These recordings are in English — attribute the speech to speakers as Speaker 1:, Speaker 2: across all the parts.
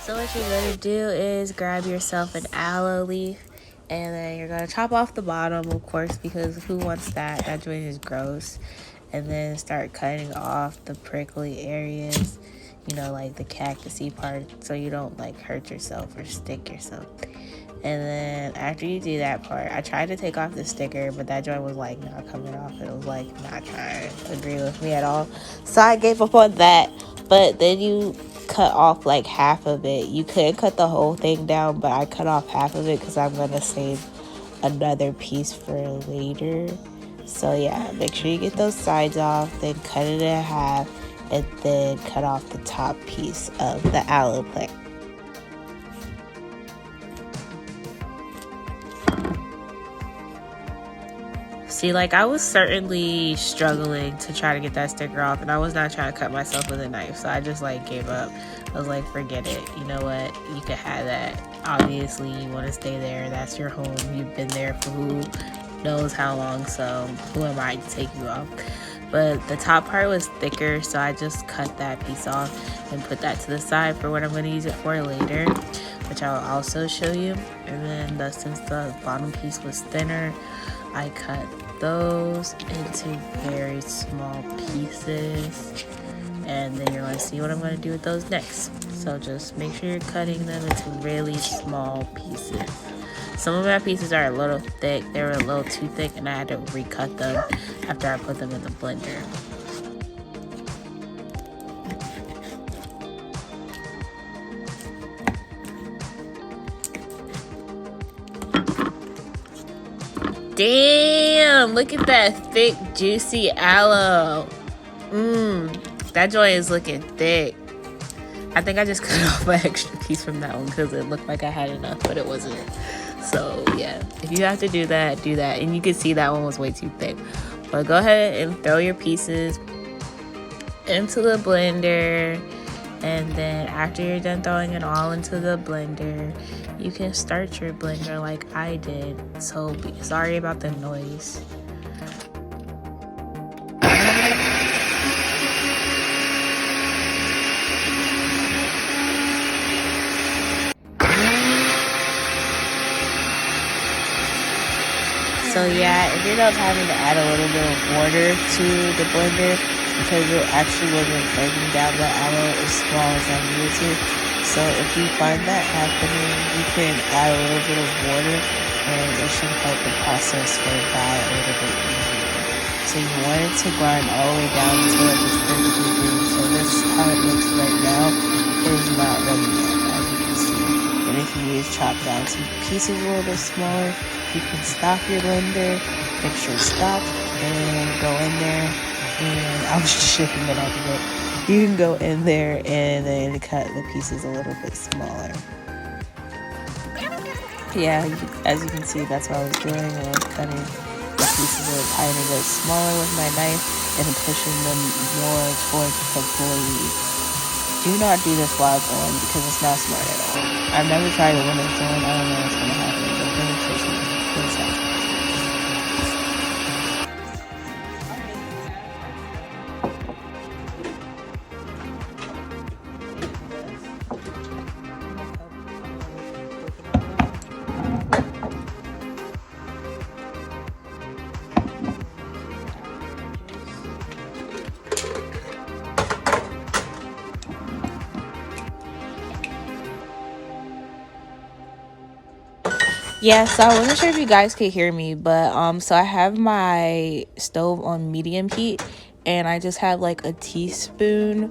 Speaker 1: So what you're going to do is grab yourself an aloe leaf, and then you're going to chop off the bottom, of course, because who wants that? That joint is gross. And then start cutting off the prickly areas, like the cactusy part, so you don't like hurt yourself or stick yourself. And then after you do that part, I tried to take off the sticker, but that joint was like not coming off. It was like not trying to agree with me at all. So I gave up on that. But then you cut off like half of it. You couldn't cut the whole thing down, but I cut off half of it because I'm going to save another piece for later. So yeah, make sure you get those sides off, then cut it in half, and then cut off the top piece of the aloe plant. See, like, I was certainly struggling to try to get that sticker off, and I was not trying to cut myself with a knife, so I just, like, gave up. I was like, forget it. You know what? You could have that. Obviously, you want to stay there. That's your home. You've been there for who knows how long, so who am I to take you off? But the top part was thicker, so I just cut that piece off and put that to the side for what I'm going to use it for later, which I'll also show you. And then since the bottom piece was thinner, I cut those into very small pieces, and then you're going to see what I'm going to do with those next. So just make sure you're cutting them into really small pieces. Some of my pieces are a little thick. They were a little too thick, and I had to recut them after I put them in the blender. Damn, look at that thick, juicy aloe. That joint is looking thick. I think I just cut off an extra piece from that one because it looked like I had enough, but it wasn't. So yeah, if you have to do that, do that. And you can see that one was way too thick. But go ahead and throw your pieces into the blender. And then after you're done throwing it all into the blender, you can start your blender like I did. So sorry about the noise. So yeah, I ended up having to add a little bit of water to the blender because it actually wasn't breaking down the aloe as small as I needed to. So if you find that happening, you can add a little bit of water and it should help the process go by a little bit easier. So you want it to grind all the way down until it is perfectly green. So this is how it looks right now. It is not ready yet, as you can see. And if you need to chop down some pieces a little bit smaller, you can stop your blender, make sure it's stopped, and go in there. And I was just shaking it out a bit. You can go in there and then cut the pieces a little bit smaller. Yeah, as you can see, that's what I was doing. I was cutting the pieces a tiny bit smaller with my knife and pushing them more towards the blade. Do not do this while it's on because it's not smart at all. I've never tried it when it's on. I don't know what's going to happen, but let me show you. Yeah, so I wasn't sure if you guys could hear me, but so I have my stove on medium heat, and I just have like a teaspoon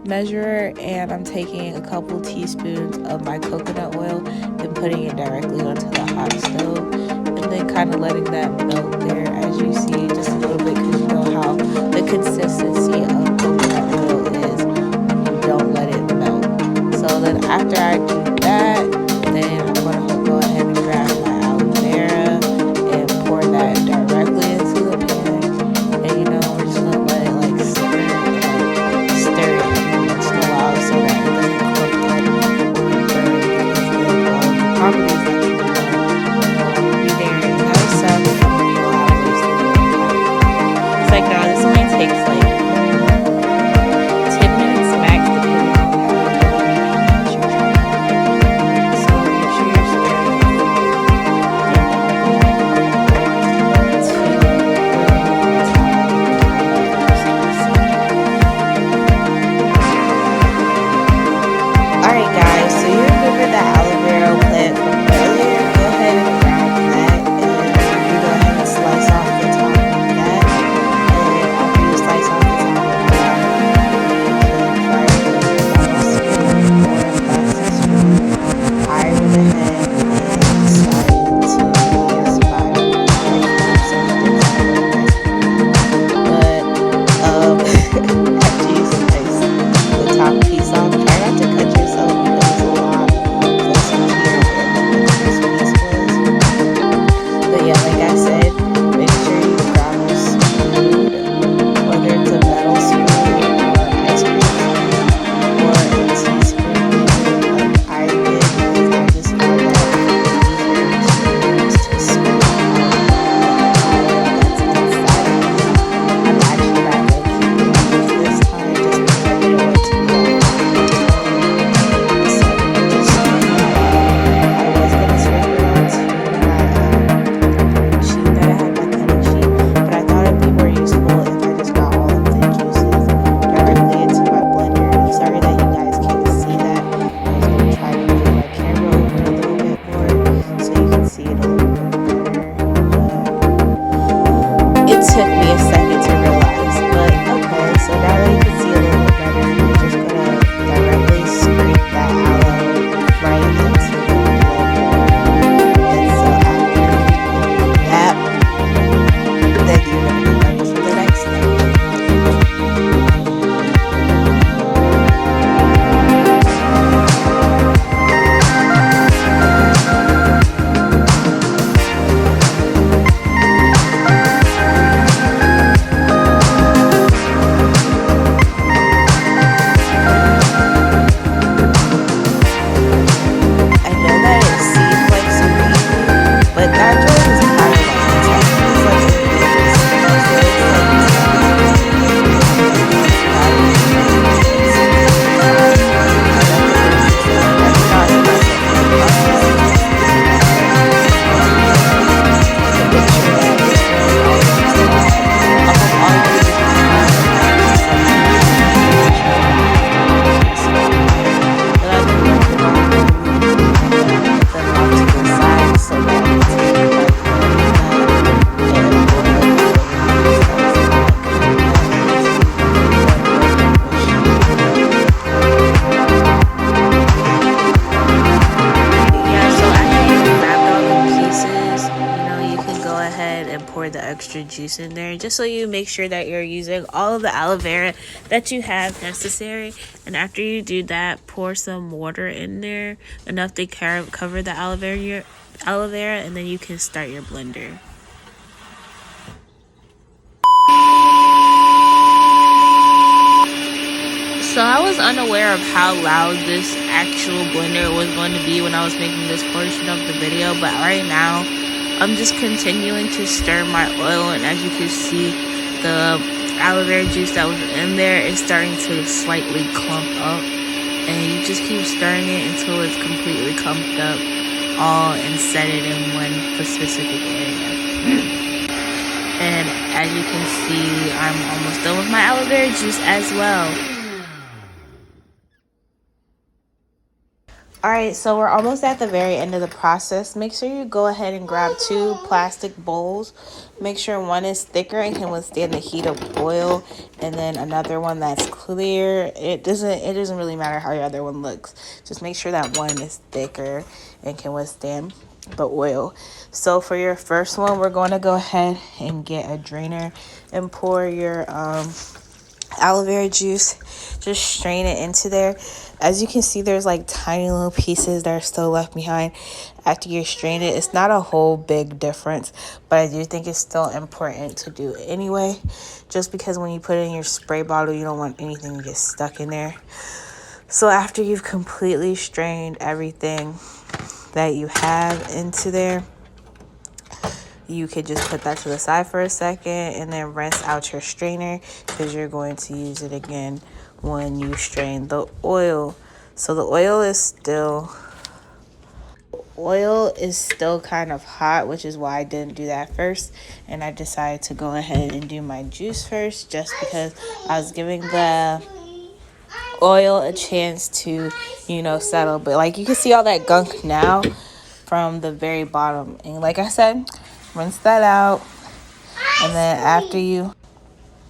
Speaker 1: measurer, and I'm taking a couple teaspoons of my coconut oil and putting it directly onto the hot stove, and then kind of letting that melt there, as you see, just a little bit, because you know how the consistency of coconut oil is when you don't let it melt. So then after I do that, then I'm going to go ahead and grab my aloe vera and pour that directly into the pan. And we're just going to let it like stir it every once in a while so that it doesn't cook like or burn, because then the properties that you want will be there. And that'll sell it when you will have those things. It's like, now this only takes like 10 minutes max, depending on how much you're trying. pour the extra juice in there, just so you make sure that you're using all of the aloe vera that you have necessary. And after you do that, pour some water in there, enough to cover the aloe vera, and then you can start your blender. So I was unaware of how loud this actual blender was going to be when I was making this portion of the video, but right now I'm just continuing to stir my oil, and as you can see, the aloe vera juice that was in there is starting to slightly clump up, and you just keep stirring it until it's completely clumped up all and set it in one specific area. And as you can see, I'm almost done with my aloe vera juice as well. Alright, so we're almost at the very end of the process. Make sure you go ahead and grab 2 plastic bowls. Make sure one is thicker and can withstand the heat of oil, and then another one that's clear. It doesn't really matter how your other one looks. Just make sure that one is thicker and can withstand the oil. So for your first one, we're going to go ahead and get a drainer and pour your aloe vera juice. Just strain it into there. As you can see, there's like tiny little pieces that are still left behind after you strain it. It's not a whole big difference, but I do think it's still important to do it anyway, just because when you put it in your spray bottle, you don't want anything to get stuck in there. So after you've completely strained everything that you have into there, you could just put that to the side for a second and then rinse out your strainer, because you're going to use it again when you strain the oil. So the oil is still kind of hot, which is why I didn't do that first, and I decided to go ahead and do my juice first, just because I was giving the oil a chance to, settle. But like, you can see all that gunk now from the very bottom, and like I said, rinse that out. And then after you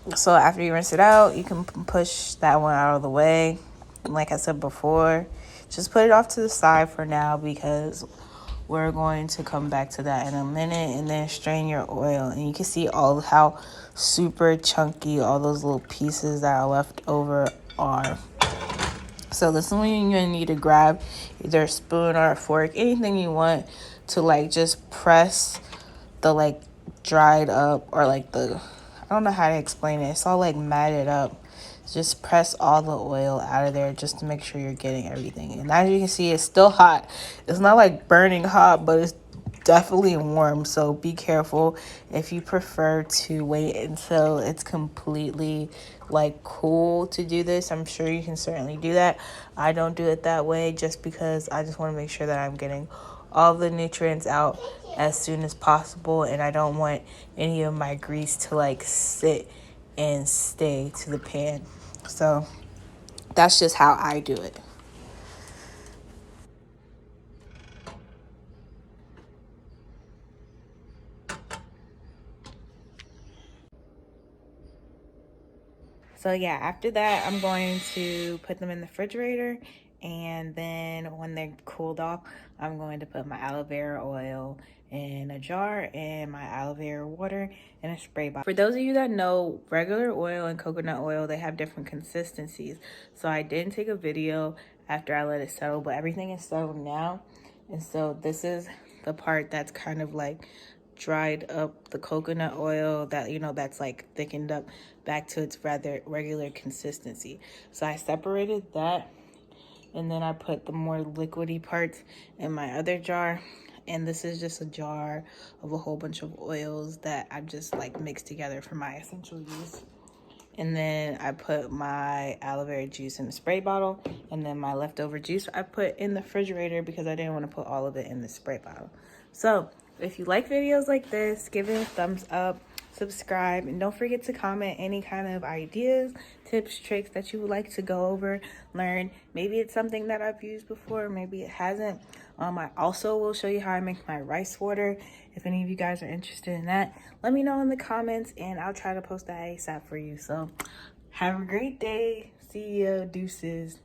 Speaker 1: rinse it out, you can push that one out of the way. Like I said before, just put it off to the side for now, because we're going to come back to that in a minute. And then strain your oil, and you can see how super chunky all those little pieces that are left over are. So this is when you're going to need to grab either a spoon or a fork, anything you want to like just press the like dried up, or like I don't know how to explain it. It's all like matted up. Just press all the oil out of there, just to make sure you're getting everything. And as you can see, it's still hot. It's not like burning hot, but it's definitely warm. So be careful if you prefer to wait until it's completely like cool to do this. I'm sure you can certainly do that. I don't do it that way, just because I just want to make sure that I'm getting all the nutrients out as soon as possible, and I don't want any of my grease to like sit and stay to the pan. So that's just how I do it. So yeah, after that, I'm going to put them in the refrigerator, and then when they're cooled off, I'm going to put my aloe vera oil in a jar and my aloe vera water in a spray bottle. For those of you that know, regular oil and coconut oil, they have different consistencies. So I didn't take a video after I let it settle, but everything is settled now. And so this is the part that's kind of like dried up, the coconut oil that that's like thickened up back to its rather regular consistency. So I separated that, and then I put the more liquidy parts in my other jar. And this is just a jar of a whole bunch of oils that I've just like mixed together for my essential use. And then I put my aloe vera juice in the spray bottle, and then my leftover juice I put in the refrigerator, because I didn't want to put all of it in the spray bottle. So if you like videos like this, give it a thumbs up, subscribe, and don't forget to comment any kind of ideas, tips, tricks that you would like to go over, learn. Maybe it's something that I've used before, maybe it hasn't. I also will show you how I make my rice water. If any of you guys are interested in that, let me know in the comments, and I'll try to post that ASAP for you. So have a great day. See ya. Deuces.